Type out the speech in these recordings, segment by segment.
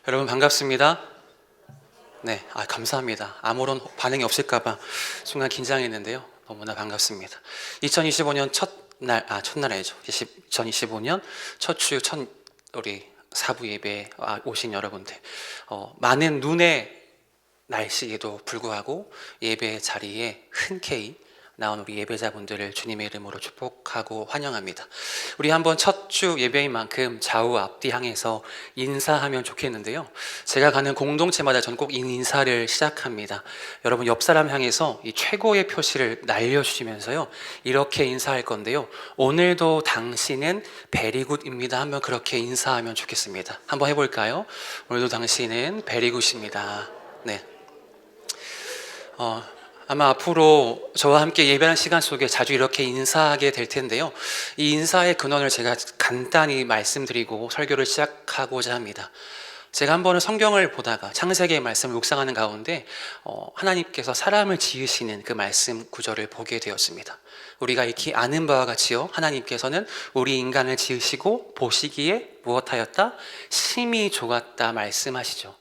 여러분 반갑습니다. 네, 감사합니다. 아무런 반응이 없을까봐 순간 긴장했는데요. 너무나 반갑습니다. 2025년 첫날 아니죠. 2025년 첫 주 우리 사부 예배 오신 여러분들, 많은 눈의 날씨에도 불구하고 예배 자리에 흔쾌히 나온 우리 예배자분들을 주님의 이름으로 축복하고 환영합니다. 우리 한번 첫 주 예배인 만큼 좌우 앞뒤 향해서 인사하면 좋겠는데요. 제가 가는 공동체마다 전 꼭 인사를 시작합니다. 여러분 옆 사람 향해서 이 최고의 표시를 날려주시면서요, 이렇게 인사할 건데요. 오늘도 당신은 베리굿입니다. 한번 그렇게 인사하면 좋겠습니다. 한번 해볼까요? 오늘도 당신은 베리굿입니다. 네. 아마 앞으로 저와 함께 예배하는 시간 속에 자주 이렇게 인사하게 될 텐데요. 이 인사의 근원을 제가 간단히 말씀드리고 설교를 시작하고자 합니다. 제가 한 번은 성경을 보다가 창세기의 말씀을 묵상하는 가운데 하나님께서 사람을 지으시는 그 말씀 구절을 보게 되었습니다. 우리가 익히 아는 바와 같이요, 하나님께서는 우리 인간을 지으시고 보시기에 무엇하였다? 심히 좋았다 말씀하시죠.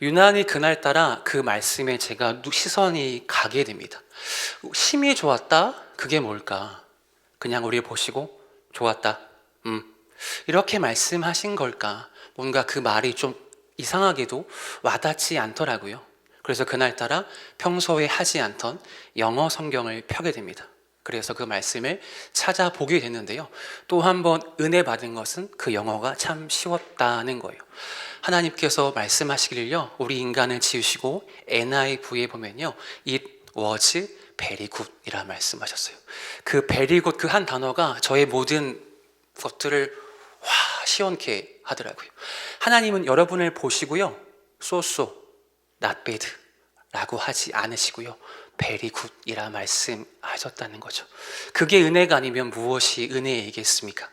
유난히 그날따라 그 말씀에 제가 시선이 가게 됩니다. 심히 좋았다? 그게 뭘까? 그냥 우리를 보시고 좋았다. 이렇게 말씀하신 걸까? 뭔가 그 말이 좀 이상하게도 와닿지 않더라고요. 그래서 그날따라 평소에 하지 않던 영어 성경을 펴게 됩니다. 그래서 그 말씀을 찾아보게 됐는데요. 또 한 번 은혜 받은 것은 그 영어가 참 쉬웠다는 거예요. 하나님께서 말씀하시기를요, 우리 인간을 지으시고 NIV에 보면요, It was very good 이라 말씀하셨어요. 그 very good 그 한 단어가 저의 모든 것들을 시원케 하더라고요. 하나님은 여러분을 보시고요, so, not bad 라고 하지 않으시고요, very good 이라 말씀하셨다는 거죠. 그게 은혜가 아니면 무엇이 은혜이겠습니까?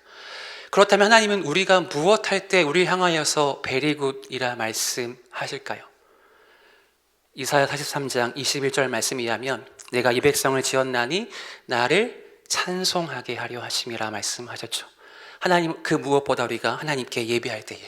그렇다면 하나님은 우리가 무엇할 때 우리를 향하여서 very good 이라 말씀하실까요? 이사야 43장 21절 말씀에 의하면 내가 이 백성을 지었나니 나를 찬송하게 하려 하심이라 말씀하셨죠. 하나님, 그 무엇보다 우리가 하나님께 예배할 때에,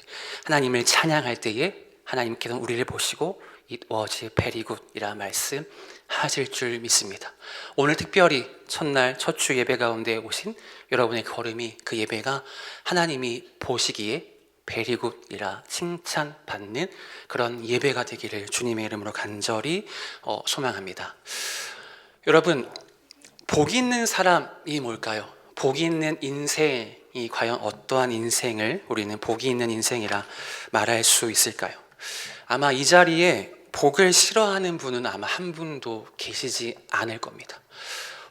하나님을 찬양할 때에 하나님께서는 우리를 보시고 It was very good 이라 말씀하실 줄 믿습니다. 오늘 특별히 첫날 첫 주 예배 가운데 오신 여러분의 걸음이, 그 예배가 하나님이 보시기에 very good 이라 칭찬받는 그런 예배가 되기를 주님의 이름으로 간절히 소망합니다. 여러분, 복 있는 사람이 뭘까요? 복 있는 인생이 과연 어떠한 인생을 우리는 복이 있는 인생이라 말할 수 있을까요? 아마 이 자리에 복을 싫어하는 분은 아마 한 분도 계시지 않을 겁니다.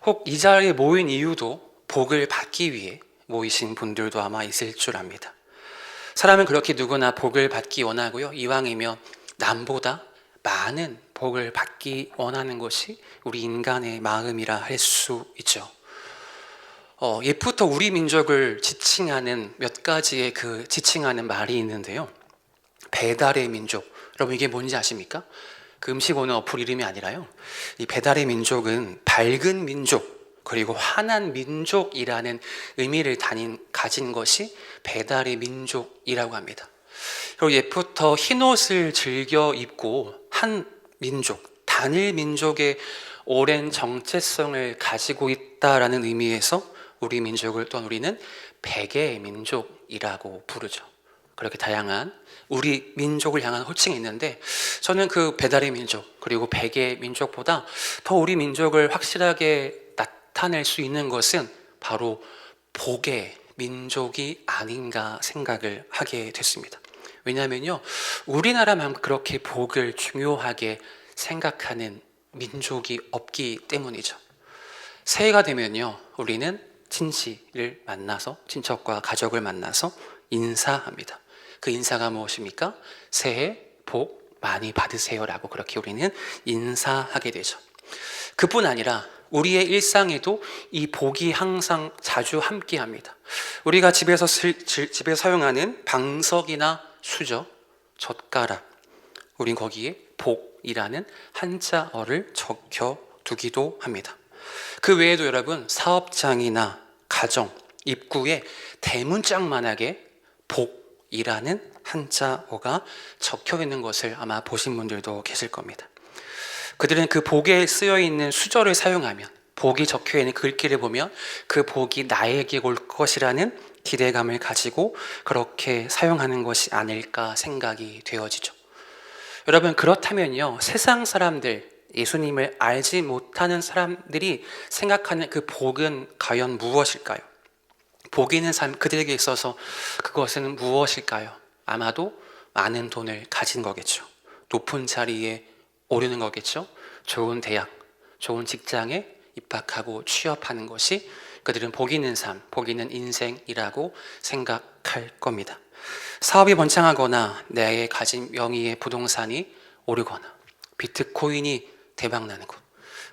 혹 이 자리에 모인 이유도 복을 받기 위해 모이신 분들도 아마 있을 줄 압니다. 사람은 그렇게 누구나 복을 받기 원하고요, 이왕이면 남보다 많은 복을 받기 원하는 것이 우리 인간의 마음이라 할 수 있죠. 옛부터 우리 민족을 지칭하는 몇 가지의 그 지칭하는 말이 있는데요. 배달의 민족, 여러분 이게 뭔지 아십니까? 그 음식 오는 어플 이름이 아니라요, 이 배달의 민족은 밝은 민족 그리고 환한 민족이라는 의미를 가진 것이 배달의 민족이라고 합니다. 그리고 옛부터 흰옷을 즐겨 입고 한 민족, 단일 민족의 오랜 정체성을 가지고 있다라는 의미에서 우리 민족을 또한 우리는 백의 민족이라고 부르죠. 그렇게 다양한 우리 민족을 향한 호칭이 있는데, 저는 그 배달의 민족 그리고 백의 민족보다 더 우리 민족을 확실하게 나타낼 수 있는 것은 바로 복의 민족이 아닌가 생각을 하게 됐습니다. 왜냐하면요, 우리나라만 그렇게 복을 중요하게 생각하는 민족이 없기 때문이죠. 새해가 되면요, 우리는 친지를 만나서, 친척과 가족을 만나서 인사합니다. 그 인사가 무엇입니까? 새해 복 많이 받으세요라고 그렇게 우리는 인사하게 되죠. 그뿐 아니라 우리의 일상에도 이 복이 항상 자주 함께합니다. 우리가 집에서 사용하는 방석이나 수저, 젓가락, 우린 거기에 복이라는 한자어를 적혀두기도 합니다. 그 외에도 여러분, 사업장이나 가정, 입구에 대문짝만하게 복 이라는 한자어가 적혀 있는 것을 아마 보신 분들도 계실 겁니다. 그들은 그 복에 쓰여 있는 수절을 사용하면, 복이 적혀 있는 글귀를 보면 그 복이 나에게 올 것이라는 기대감을 가지고 그렇게 사용하는 것이 아닐까 생각이 되어지죠. 여러분, 그렇다면요, 세상 사람들, 예수님을 알지 못하는 사람들이 생각하는 그 복은 과연 무엇일까요? 복이 있는 삶, 그들에게 있어서 그것은 무엇일까요? 아마도 많은 돈을 가진 거겠죠. 높은 자리에 오르는 거겠죠. 좋은 대학, 좋은 직장에 입학하고 취업하는 것이 그들은 복 있는 삶, 복 있는 인생이라고 생각할 겁니다. 사업이 번창하거나 내 가진 명의의 부동산이 오르거나 비트코인이 대박나는 것,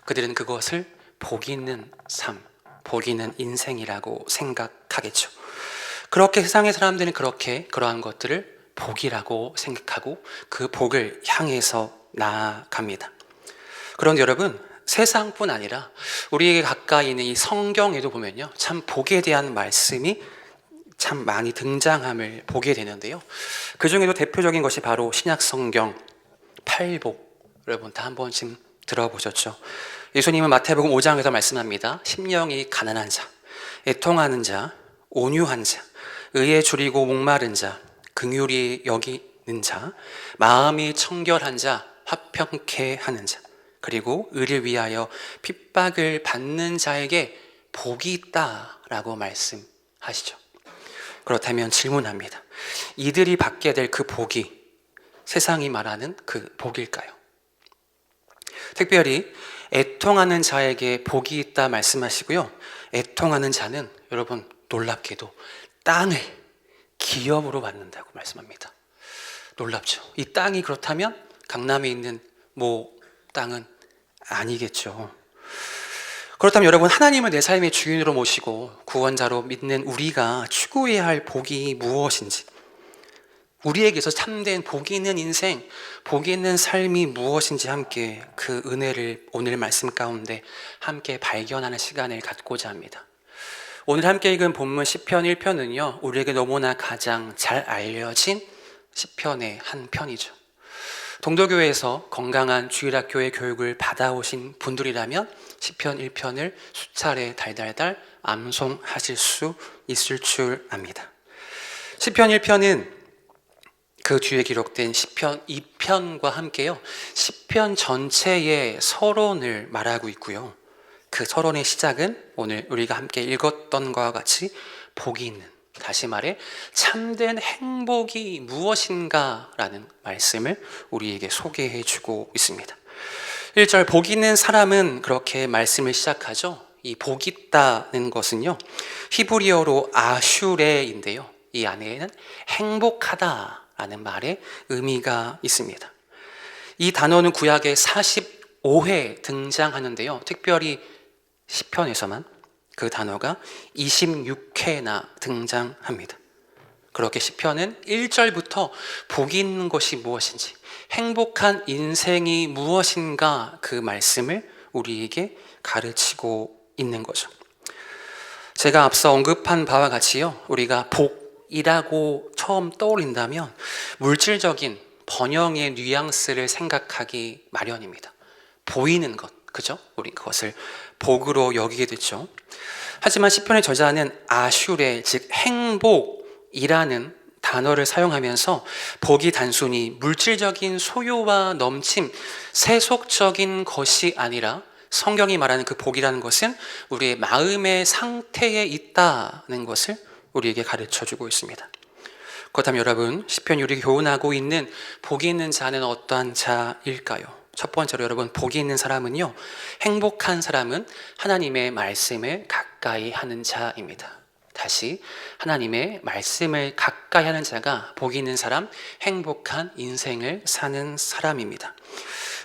그들은 그것을 복 있는 삶, 복 있는 인생이라고 생각하겠죠. 그렇게 세상의 사람들은 그렇게 그러한 것들을 복이라고 생각하고 그 복을 향해서 나아갑니다. 그런데 여러분, 세상뿐 아니라 우리에게 가까이 있는 이 성경에도 보면요, 참 복에 대한 말씀이 참 많이 등장함을 보게 되는데요. 그 중에도 대표적인 것이 바로 신약 성경 팔복, 여러분 다 한 번쯤 들어보셨죠? 예수님은 마태복음 5장에서 말씀합니다. 심령이 가난한 자, 애통하는 자, 온유한 자, 의에 줄이고 목마른 자, 긍휼히 여기는 자, 마음이 청결한 자, 화평케 하는 자, 그리고 의를 위하여 핍박을 받는 자에게 복이 있다라고 말씀하시죠. 그렇다면 질문합니다. 이들이 받게 될 그 복이 세상이 말하는 그 복일까요? 특별히 애통하는 자에게 복이 있다 말씀하시고요. 애통하는 자는 여러분 놀랍게도 땅을 기업으로 받는다고 말씀합니다. 놀랍죠? 이 땅이 그렇다면 강남에 있는 땅은 아니겠죠. 그렇다면 여러분, 하나님을 내 삶의 주인으로 모시고 구원자로 믿는 우리가 추구해야 할 복이 무엇인지, 우리에게서 참된 복이 있는 인생, 복이 있는 삶이 무엇인지 함께 그 은혜를 오늘 말씀 가운데 함께 발견하는 시간을 갖고자 합니다. 오늘 함께 읽은 본문 시편 1편은요, 우리에게 너무나 가장 잘 알려진 시편의 한 편이죠. 동도교회에서 건강한 주일학교의 교육을 받아오신 분들이라면 시편 1편을 수차례 달달달 암송하실 수 있을 줄 압니다. 시편 1편은 그 뒤에 기록된 시편 2편과 함께요, 시편 전체의 서론을 말하고 있고요. 그 서론의 시작은 오늘 우리가 함께 읽었던 것과 같이 복이 있는, 다시 말해 참된 행복이 무엇인가 라는 말씀을 우리에게 소개해 주고 있습니다. 1절 복 있는 사람은 그렇게 말씀을 시작하죠. 이 복 있다는 것은요, 히브리어로 아슈레인데요, 이 안에는 행복하다라는 말의 의미가 있습니다. 이 단어는 구약에 45회 등장하는데요, 특별히 시편에서만 그 단어가 26회나 등장합니다. 그렇게 시편은 1절부터 복이 있는 것이 무엇인지, 행복한 인생이 무엇인가 그 말씀을 우리에게 가르치고 있는 거죠. 제가 앞서 언급한 바와 같이요, 우리가 복이라고 처음 떠올린다면 물질적인 번영의 뉘앙스를 생각하기 마련입니다. 보이는 것, 그죠? 우리 그것을 복으로 여기게 됐죠. 하지만 시편의 저자는 아슈레, 즉 행복이라는 단어를 사용하면서 복이 단순히 물질적인 소유와 넘침, 세속적인 것이 아니라 성경이 말하는 그 복이라는 것은 우리의 마음의 상태에 있다는 것을 우리에게 가르쳐주고 있습니다. 그렇다면 여러분, 시편이 우리에게 교훈하고 있는 복이 있는 자는 어떠한 자일까요? 첫 번째로 여러분, 복이 있는 사람은요, 행복한 사람은 하나님의 말씀을 가까이 하는 자입니다. 다시, 하나님의 말씀을 가까이 하는 자가 복이 있는 사람, 행복한 인생을 사는 사람입니다.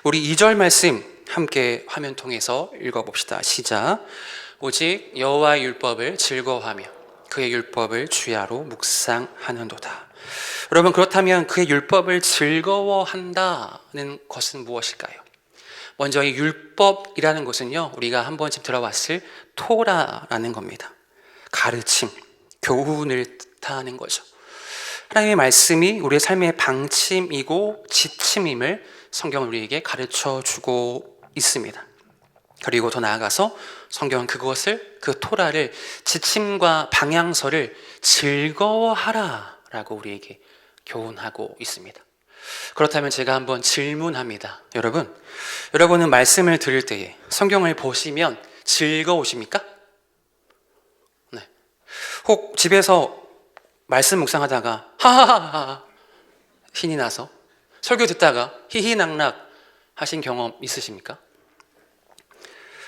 우리 2절 말씀 함께 화면 통해서 읽어봅시다. 시작. 오직 여호와의 율법을 즐거워하며 그의 율법을 주야로 묵상하는도다. 여러분, 그렇다면 그의 율법을 즐거워한다는 것은 무엇일까요? 먼저 이 율법이라는 것은요, 우리가 한 번쯤 들어봤을 토라라는 겁니다. 가르침, 교훈을 뜻하는 거죠. 하나님의 말씀이 우리의 삶의 방침이고 지침임을 성경은 우리에게 가르쳐 주고 있습니다. 그리고 더 나아가서 성경은 그것을, 그 토라를, 지침과 방향서를 즐거워하라 라고 우리에게 교훈하고 있습니다. 그렇다면 제가 한번 질문합니다. 여러분은 말씀을 들을 때에 성경을 보시면 즐거우십니까? 네. 혹 집에서 말씀 묵상하다가 하하하하 신이 나서 설교 듣다가 히히낙낙 하신 경험 있으십니까?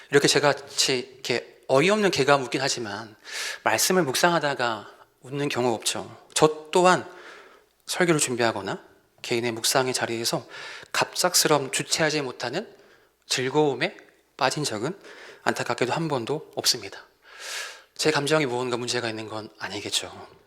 이렇게 제가 이렇게 어이없는 개가 웃긴 하지만 말씀을 묵상하다가 웃는 경우 없죠. 저 또한 설교를 준비하거나 개인의 묵상의 자리에서 갑작스럼 주체하지 못하는 즐거움에 빠진 적은 안타깝게도 한 번도 없습니다. 제 감정이 무언가 문제가 있는 건 아니겠죠.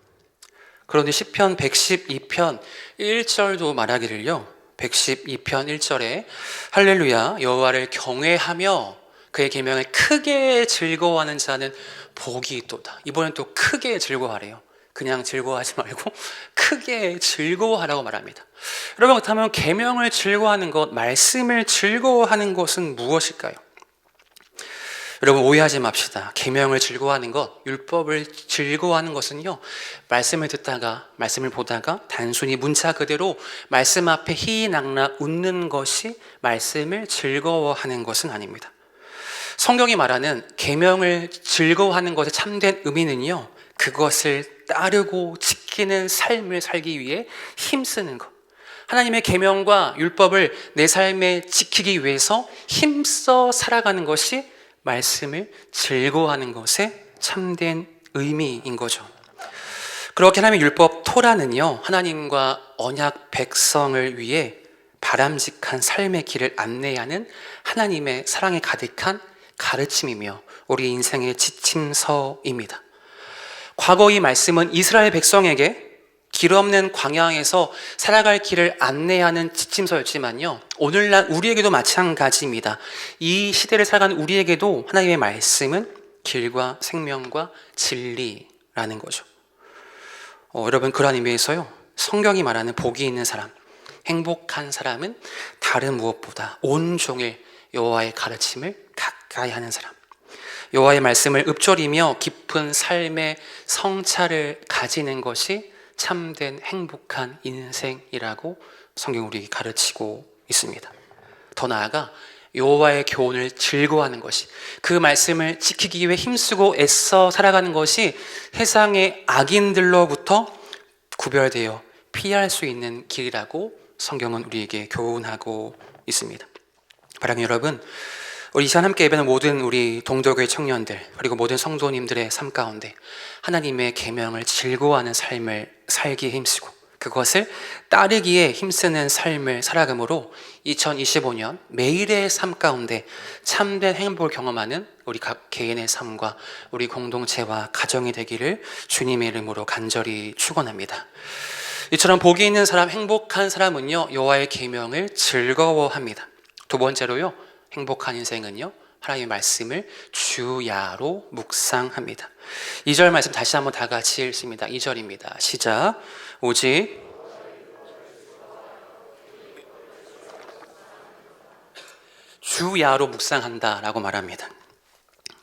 그런데 시편 112편 1절도 말하기를요, 112편 1절에 할렐루야 여호와를 경외하며 그의 계명을 크게 즐거워하는 자는 복이 있도다. 이번엔 또 크게 즐거워하래요. 그냥 즐거워하지 말고 크게 즐거워하라고 말합니다. 여러분, 그렇다면 계명을 즐거워하는 것, 말씀을 즐거워하는 것은 무엇일까요? 여러분, 오해하지 맙시다. 계명을 즐거워하는 것, 율법을 즐거워하는 것은요, 말씀을 듣다가, 말씀을 보다가 단순히 문자 그대로 말씀 앞에 희희낙낙 웃는 것이 말씀을 즐거워하는 것은 아닙니다. 성경이 말하는 계명을 즐거워하는 것의 참된 의미는요, 그것을 따르고 지키는 삶을 살기 위해 힘쓰는 것, 하나님의 계명과 율법을 내 삶에 지키기 위해서 힘써 살아가는 것이 말씀을 즐거워하는 것의 참된 의미인 거죠. 그렇게 하나님의 율법 토라는요, 하나님과 언약 백성을 위해 바람직한 삶의 길을 안내하는 하나님의 사랑에 가득한 가르침이며 우리 인생의 지침서입니다. 과거 이 말씀은 이스라엘 백성에게 길 없는 광야에서 살아갈 길을 안내하는 지침서였지만요, 오늘날 우리에게도 마찬가지입니다. 이 시대를 살아가는 우리에게도 하나님의 말씀은 길과 생명과 진리라는 거죠. 여러분, 그러한 의미에서요, 성경이 말하는 복이 있는 사람, 행복한 사람은 다른 무엇보다 온종일 여호와의 가르침을 가까이 하는 사람, 여호와의 말씀을 읊조리며 깊은 삶의 성찰을 가지는 것이 참된 행복한 인생이라고 성경 우리에게 가르치고 있습니다. 더 나아가 여호와의 교훈을 즐거워하는 것이, 그 말씀을 지키기 위해 힘쓰고 애써 살아가는 것이 세상의 악인들로부터 구별되어 피할 수 있는 길이라고 성경은 우리에게 교훈하고 있습니다. 사랑하는 여러분, 우리 이 시간 함께 예배하는 모든 우리 동덕의 청년들, 그리고 모든 성도님들의 삶 가운데 하나님의 계명을 즐거워하는 삶을 살기에 힘쓰고 그것을 따르기에 힘쓰는 삶을 살아감으로 2025년 매일의 삶 가운데 참된 행복을 경험하는 우리 각 개인의 삶과 우리 공동체와 가정이 되기를 주님의 이름으로 간절히 축원합니다. 이처럼 복이 있는 사람, 행복한 사람은요, 여호와의 계명을 즐거워합니다. 두 번째로요, 행복한 인생은요, 하나님의 말씀을 주야로 묵상합니다. 2절 말씀 다시 한번 다 같이 읽습니다. 2절입니다. 시작. 오직 주야로 묵상한다라고 말합니다.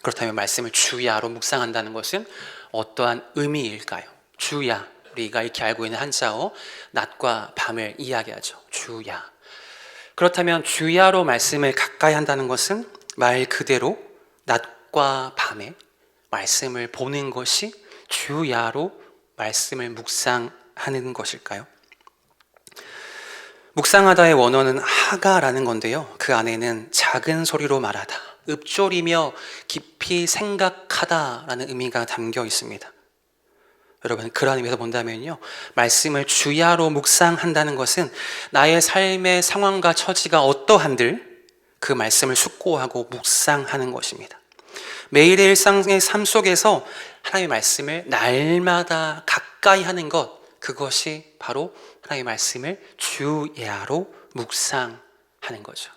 그렇다면 말씀을 주야로 묵상한다는 것은 어떠한 의미일까요? 주야, 우리가 이렇게 알고 있는 한자어 낮과 밤을 이야기하죠. 주야. 그렇다면 주야로 말씀을 가까이 한다는 것은 말 그대로 낮과 밤에 말씀을 보는 것이 주야로 말씀을 묵상하는 것일까요? 묵상하다의 원어는 하가라는 건데요, 그 안에는 작은 소리로 말하다, 읊조리며 깊이 생각하다라는 의미가 담겨 있습니다. 여러분, 그런 의미에서 본다면요, 말씀을 주야로 묵상한다는 것은 나의 삶의 상황과 처지가 어떠한들 그 말씀을 숙고하고 묵상하는 것입니다. 매일의 일상의 삶 속에서 하나님의 말씀을 날마다 가까이 하는 것, 그것이 바로 하나님의 말씀을 주야로 묵상하는 거죠.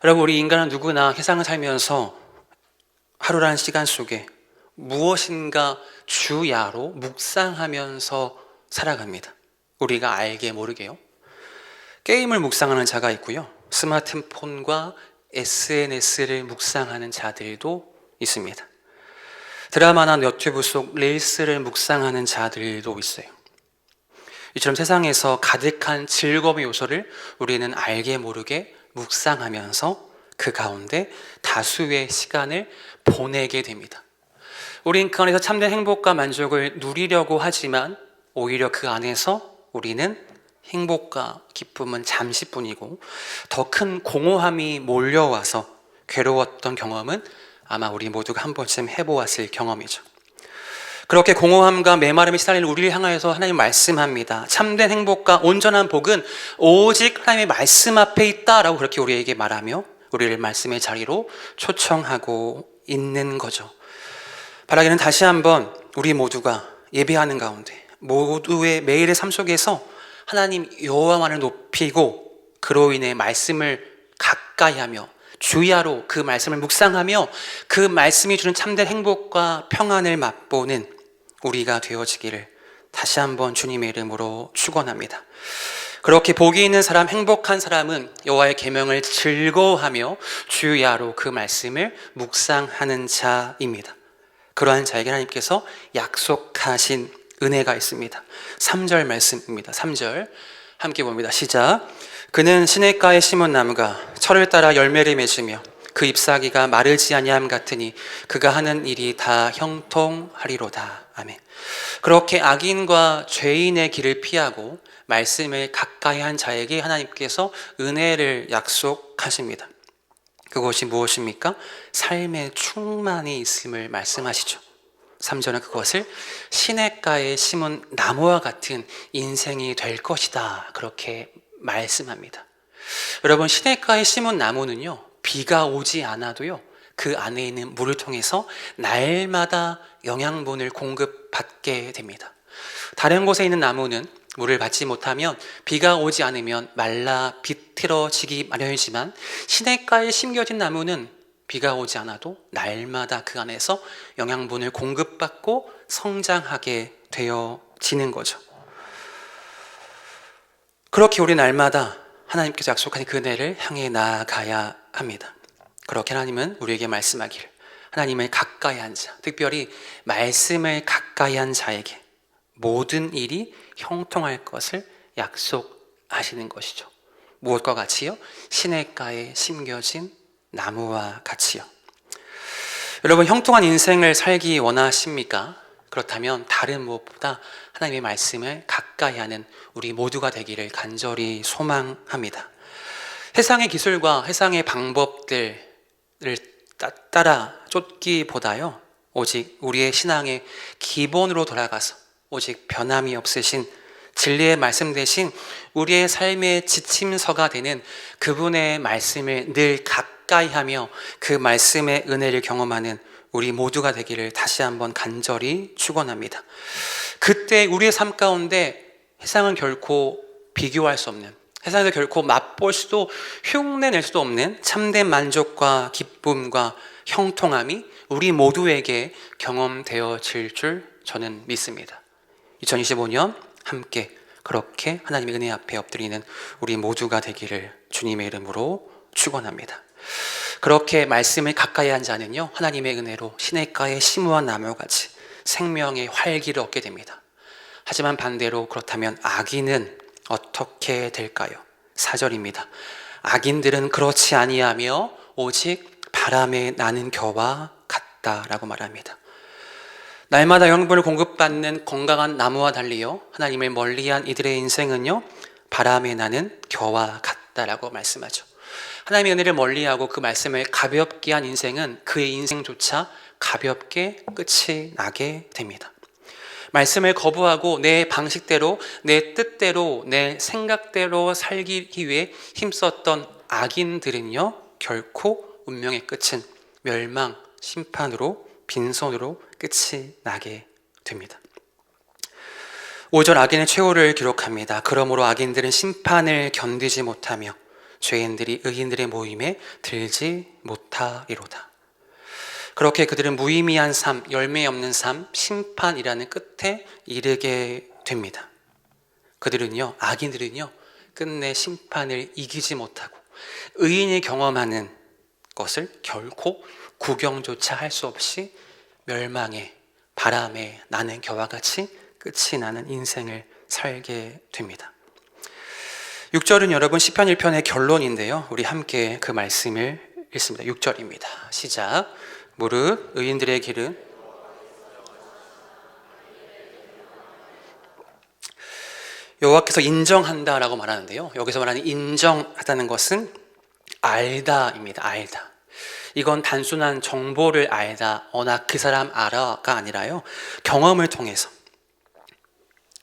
여러분, 우리 인간은 누구나 세상을 살면서 하루라는 시간 속에 무엇인가 주야로 묵상하면서 살아갑니다. 우리가 알게 모르게요. 게임을 묵상하는 자가 있고요. 스마트폰과 SNS를 묵상하는 자들도 있습니다. 드라마나 유튜브 속 릴스를 묵상하는 자들도 있어요. 이처럼 세상에서 가득한 즐거움의 요소를 우리는 알게 모르게 묵상하면서 그 가운데 다수의 시간을 보내게 됩니다. 우린 그 안에서 참된 행복과 만족을 누리려고 하지만 오히려 그 안에서 우리는 행복과 기쁨은 잠시뿐이고 더 큰 공허함이 몰려와서 괴로웠던 경험은 아마 우리 모두가 한 번쯤 해보았을 경험이죠. 그렇게 공허함과 메마름에 시달리는 우리를 향하여서 하나님 말씀합니다. 참된 행복과 온전한 복은 오직 하나님의 말씀 앞에 있다라고 그렇게 우리에게 말하며 우리를 말씀의 자리로 초청하고 있는 거죠. 바라기는 다시 한번 우리 모두가 예배하는 가운데 모두의 매일의 삶 속에서 하나님 여호와만을 높이고 그로 인해 말씀을 가까이 하며 주야로 그 말씀을 묵상하며 그 말씀이 주는 참된 행복과 평안을 맛보는 우리가 되어지기를 다시 한번 주님의 이름으로 축원합니다. 그렇게 복이 있는 사람, 행복한 사람은 여호와의 계명을 즐거워하며 주야로 그 말씀을 묵상하는 자입니다. 그러한 자에게 하나님께서 약속하신 은혜가 있습니다. 3절 말씀입니다. 3절 함께 봅니다. 시작. 그는 시냇가에 심은 나무가 철을 따라 열매를 맺으며 그 잎사귀가 마르지 아니함 같으니 그가 하는 일이 다 형통하리로다. 아멘. 그렇게 악인과 죄인의 길을 피하고 말씀을 가까이 한 자에게 하나님께서 은혜를 약속하십니다. 그것이 무엇입니까? 삶의 충만이 있음을 말씀하시죠. 3절은 그것을 시냇가에 심은 나무와 같은 인생이 될 것이다. 그렇게 말씀합니다. 여러분, 시냇가에 심은 나무는요, 비가 오지 않아도요, 그 안에 있는 물을 통해서 날마다 영양분을 공급받게 됩니다. 다른 곳에 있는 나무는 물을 받지 못하면 비가 오지 않으면 말라 비틀어지기 마련이지만 시냇가에 심겨진 나무는 비가 오지 않아도 날마다 그 안에서 영양분을 공급받고 성장하게 되어지는 거죠. 그렇게 우리 날마다 하나님께서 약속하신 그 은혜를 향해 나아가야 합니다. 그렇게 하나님은 우리에게 말씀하기를 하나님을 가까이 한 자, 특별히 말씀을 가까이 한 자에게 모든 일이 형통할 것을 약속하시는 것이죠. 무엇과 같이요? 시냇가에 심겨진 나무와 같이요. 여러분, 형통한 인생을 살기 원하십니까? 그렇다면 다른 무엇보다 하나님의 말씀을 가까이 하는 우리 모두가 되기를 간절히 소망합니다. 세상의 기술과 세상의 방법들을 따라 쫓기보다요, 오직 우리의 신앙의 기본으로 돌아가서 오직 변함이 없으신 진리의 말씀 대신 우리의 삶의 지침서가 되는 그분의 말씀을 늘 가까이 하며 그 말씀의 은혜를 경험하는 우리 모두가 되기를 다시 한번 간절히 축원합니다. 그때 우리의 삶 가운데 세상은 결코 비교할 수 없는, 세상에서 결코 맛볼 수도 흉내낼 수도 없는 참된 만족과 기쁨과 형통함이 우리 모두에게 경험되어질 줄 저는 믿습니다. 2025년 함께 그렇게 하나님의 은혜 앞에 엎드리는 우리 모두가 되기를 주님의 이름으로 축원합니다. 그렇게 말씀을 가까이 한 자는요, 하나님의 은혜로 시냇가에 심은 나무같이 생명의 활기를 얻게 됩니다. 하지만 반대로 그렇다면 악인은 어떻게 될까요? 4절입니다. 악인들은 그렇지 아니하며 오직 바람에 나는 겨와 같다라고 말합니다. 날마다 영양분을 공급받는 건강한 나무와 달리요, 하나님을 멀리한 이들의 인생은요, 바람에 나는 겨와 같다라고 말씀하죠. 하나님의 은혜를 멀리하고 그 말씀을 가볍게 한 인생은 그의 인생조차 가볍게 끝이 나게 됩니다. 말씀을 거부하고 내 방식대로, 내 뜻대로, 내 생각대로 살기 위해 힘썼던 악인들은요, 결코 운명의 끝은 멸망, 심판으로, 빈손으로 끝이 나게 됩니다. 5절 악인의 최후를 기록합니다. 그러므로 악인들은 심판을 견디지 못하며 죄인들이 의인들의 모임에 들지 못하리로다. 그렇게 그들은 무의미한 삶, 열매 없는 삶, 심판이라는 끝에 이르게 됩니다. 그들은요, 악인들은요, 끝내 심판을 이기지 못하고 의인이 경험하는 것을 결코 구경조차 할 수 없이 멸망에, 바람에 나는 겨와 같이 끝이 나는 인생을 살게 됩니다. 6절은 여러분 시편 1편의 결론인데요, 우리 함께 그 말씀을 읽습니다. 6절입니다. 시작. 무릇 의인들의 길은 여호와께서 인정한다라고 말하는데요, 여기서 말하는 인정하다는 것은 알다입니다. 알다. 이건 단순한 정보를 알다, 그 사람 알아가 아니라요, 경험을 통해서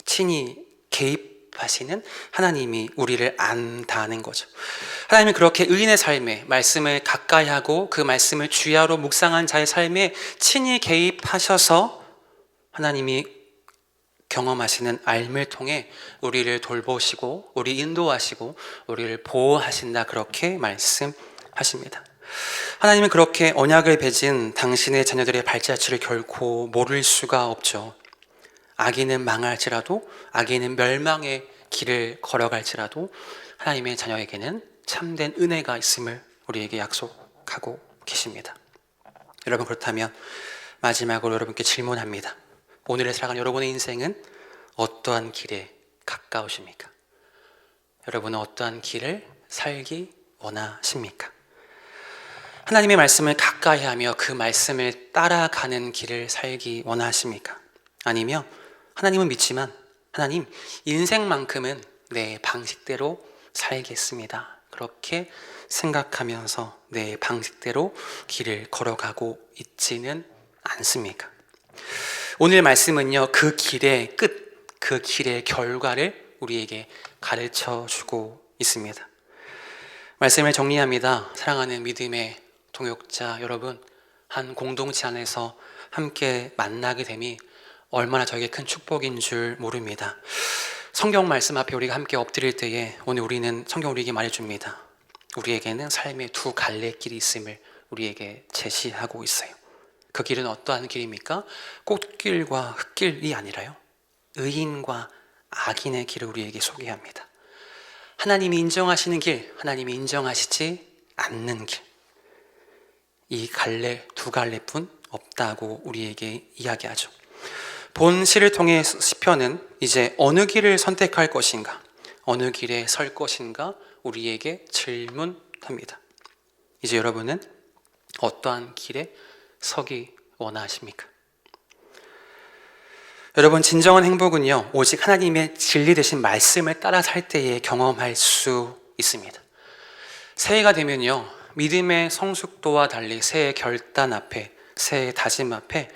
친히 개입하시는 하나님이 우리를 안다는 거죠. 하나님은 그렇게 의인의 삶에 말씀을 가까이 하고 그 말씀을 주야로 묵상한 자의 삶에 친히 개입하셔서 하나님이 경험하시는 알을 통해 우리를 돌보시고 우리 인도하시고 우리를 보호하신다, 그렇게 말씀하십니다. 하나님은 그렇게 언약을 맺은 당신의 자녀들의 발자취를 결코 모를 수가 없죠. 악인은 망할지라도, 악인은 멸망의 길을 걸어갈지라도 하나님의 자녀에게는 참된 은혜가 있음을 우리에게 약속하고 계십니다. 여러분, 그렇다면 마지막으로 여러분께 질문합니다. 오늘을 살아가는 여러분의 인생은 어떠한 길에 가까우십니까? 여러분은 어떠한 길을 살기 원하십니까? 하나님의 말씀을 가까이 하며 그 말씀을 따라가는 길을 살기 원하십니까? 아니면 하나님은 믿지만, 하나님, 인생만큼은 내 방식대로 살겠습니다, 그렇게 생각하면서 내 방식대로 길을 걸어가고 있지는 않습니까? 오늘 말씀은요, 그 길의 끝, 그 길의 결과를 우리에게 가르쳐 주고 있습니다. 말씀을 정리합니다. 사랑하는 믿음의 동역자 여러분, 한 공동체 안에서 함께 만나게 됨이 얼마나 저에게 큰 축복인 줄 모릅니다. 성경 말씀 앞에 우리가 함께 엎드릴 때에 오늘 우리는 성경 우리에게 말해줍니다. 우리에게는 삶의 두 갈래 길이 있음을 우리에게 제시하고 있어요. 그 길은 어떠한 길입니까? 꽃길과 흙길이 아니라요, 의인과 악인의 길을 우리에게 소개합니다. 하나님이 인정하시는 길, 하나님이 인정하시지 않는 길, 이 갈래, 두 갈래뿐 없다고 우리에게 이야기하죠. 본 시를 통해 시편은 이제 어느 길을 선택할 것인가, 어느 길에 설 것인가 우리에게 질문합니다. 이제 여러분은 어떠한 길에 서기 원하십니까? 여러분, 진정한 행복은요, 오직 하나님의 진리 되신 말씀을 따라 살 때에 경험할 수 있습니다. 새해가 되면요, 믿음의 성숙도와 달리 새해 결단 앞에, 새해 다짐 앞에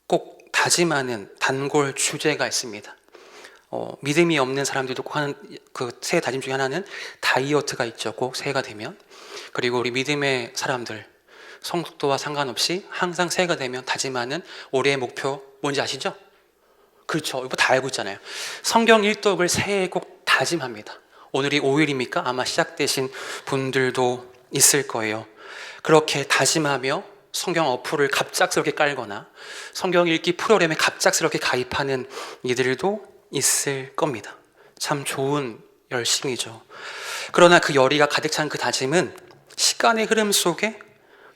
꼭 다짐하는 단골 주제가 있습니다. 믿음이 없는 사람들도 꼭 하는 그 새해 다짐 중에 하나는 다이어트가 있죠. 꼭 새해가 되면. 그리고 우리 믿음의 사람들, 성숙도와 상관없이 항상 새해가 되면 다짐하는 올해의 목표 뭔지 아시죠? 그렇죠. 이거 다 알고 있잖아요. 성경 일독을 새해에 꼭 다짐합니다. 오늘이 5일입니까? 아마 시작되신 분들도 있을 거예요. 그렇게 다짐하며 성경 어플을 갑작스럽게 깔거나 성경 읽기 프로그램에 갑작스럽게 가입하는 이들도 있을 겁니다. 참 좋은 열심이죠. 그러나 그 열의가 가득 찬 그 다짐은 시간의 흐름 속에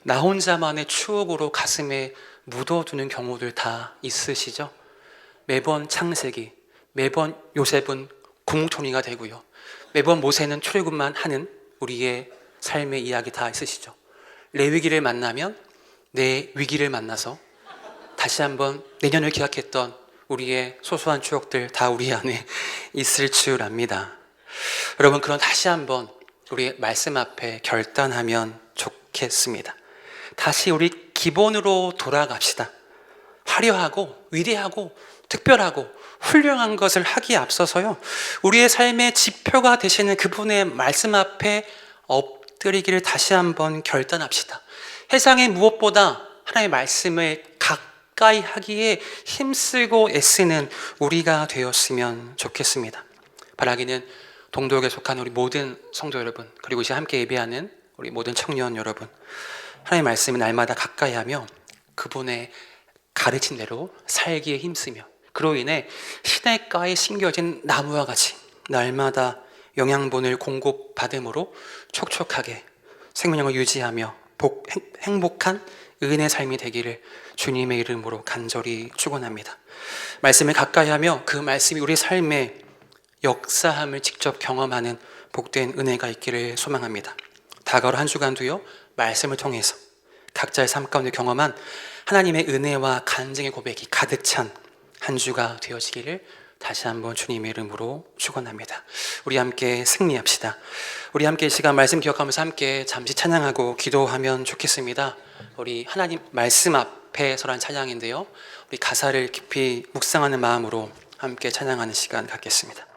나 혼자만의 추억으로 가슴에 묻어두는 경우들 다 있으시죠? 매번 창세기, 매번 요셉은 국무총리가 되고요, 매번 모세는 출애굽만 하는 우리의 삶의 이야기 다 있으시죠? 레위기를 만나면 내 위기를 만나서 다시 한번 내년을 기약했던 우리의 소소한 추억들 다 우리 안에 있을 줄 압니다. 여러분, 그럼 다시 한번 우리 말씀 앞에 결단하면 좋겠습니다. 다시 우리 기본으로 돌아갑시다. 화려하고 위대하고 특별하고 훌륭한 것을 하기에 앞서서요, 우리의 삶의 지표가 되시는 그분의 말씀 앞에 엎드리기를 다시 한번 결단합시다. 세상의 무엇보다 하나님의 말씀을 가까이 하기에 힘쓰고 애쓰는 우리가 되었으면 좋겠습니다. 바라기는 동독에 속한 우리 모든 성도 여러분, 그리고 이제 함께 예배하는 우리 모든 청년 여러분, 하나님의 말씀을 날마다 가까이 하며 그분의 가르친 대로 살기에 힘쓰며 그로 인해 시냇가에 심겨진 나무와 같이 날마다 영양분을 공급받음으로 촉촉하게 생명력을 유지하며 행복한 은혜 삶이 되기를 주님의 이름으로 간절히 축원합니다. 말씀을 가까이 하며 그 말씀이 우리 삶의 역사함을 직접 경험하는 복된 은혜가 있기를 소망합니다. 다가올 한 주간도요, 말씀을 통해서 각자의 삶 가운데 경험한 하나님의 은혜와 간증의 고백이 가득 찬 한 주가 되어지기를 다시 한번 주님의 이름으로 축원합니다. 우리 함께 승리합시다. 우리 함께 이 시간 말씀 기억하면서 함께 잠시 찬양하고 기도하면 좋겠습니다. 우리 하나님 말씀 앞에 서란 찬양인데요, 우리 가사를 깊이 묵상하는 마음으로 함께 찬양하는 시간 갖겠습니다.